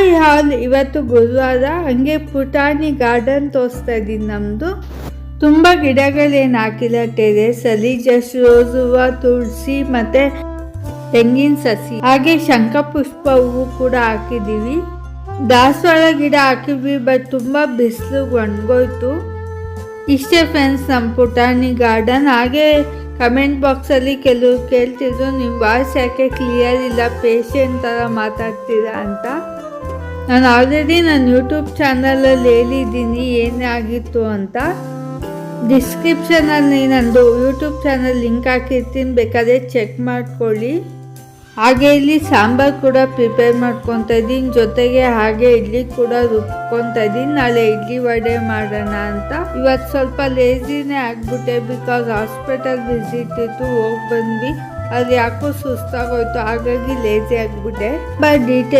Hi ಹಾಲ್, ಇವತ್ತು ಗುರುವಾರ. ಹಂಗೆ ಪುಟಾಣಿ ಗಾರ್ಡನ್ ತೋರಿಸ್ತಾ ಇದ್ದೀನಿ. ನಮ್ಮದು ತುಂಬ ಗಿಡಗಳೇನು ಹಾಕಿಲ್ಲ ಟೆರೇಸಲ್ಲಿ, ಜಸ್ಟ್ ರೋಸ್ ಹೂವು, ತುಳಸಿ ಮತ್ತು ತೆಂಗಿನ ಸಸಿ, ಹಾಗೆ ಶಂಖಪುಷ್ಪ ಹೂವು ಕೂಡ ಹಾಕಿದ್ದೀವಿ. ದಾಸವಾಳ ಗಿಡ ಹಾಕಿದ್ವಿ, ಬಟ್ ತುಂಬ ಬಿಸಿಲು ಒಣಗೋಯ್ತು. ಇಷ್ಟೇ ಫ್ರೆಂಡ್ಸ್ ನಮ್ಮ ಪುಟಾಣಿ ಗಾರ್ಡನ್. ಹಾಗೆ ಕಮೆಂಟ್ ಬಾಕ್ಸಲ್ಲಿ ಕೆಲವರು ಕೇಳ್ತಿದ್ರು, ನಿಮ್ಮ ವಾಯ್ಸ್ ಯಾಕೆ ಕ್ಲಿಯರ್ ಇಲ್ಲ, ಪೇಷಂಟ್ ಥರ ಮಾತಾಡ್ತೀರಾ ಅಂತ. ನಾನು ಆಲ್ರೆಡಿ ನನ್ನ ಯೂಟ್ಯೂಬ್ ಚಾನಲಲ್ಲಿ ಹೇಳಿದ್ದೀನಿ ಏನಾಗಿತ್ತು ಅಂತ. ಡಿಸ್ಕ್ರಿಪ್ಷನಲ್ಲಿ ನಂದು ಯೂಟ್ಯೂಬ್ ಚಾನಲ್ ಲಿಂಕ್ ಹಾಕಿರ್ತೀನಿ, ಬೇಕಾದರೆ ಚೆಕ್ ಮಾಡ್ಕೊಳ್ಳಿ. ಹಾಗೆ ಇಲ್ಲಿ ಸಾಂಬಾರು ಕೂಡ ಪ್ರಿಪೇರ್ ಮಾಡ್ಕೊತಾ ಇದ್ದೀನಿ, ಜೊತೆಗೆ ಹಾಗೆ ಇಡ್ಲಿ ಕೂಡ ರುಬ್ಕೊತಾ ಇದ್ದೀನಿ. ನಾಳೆ ಇಡ್ಲಿ ವಡೆ ಮಾಡೋಣ ಅಂತ. ಇವತ್ತು ಸ್ವಲ್ಪ ಲೇಜಿನೇ ಆಗಿಬಿಟ್ಟೆ, ಬಿಕಾಸ್ ಹಾಸ್ಪಿಟಲ್ ವಿಸಿಟ್ ಇತ್ತು, ಹೋಗಿ ಬಂದ್ವಿ. ಅದು ಯಾಕೋ ಸುಸ್ತಾಗೋಯ್ತು, ಹಾಗಾಗಿ ಲೇಜಿ ಆಗಿಬಿಟ್ಟೆ. ಡೀಟೇಲ್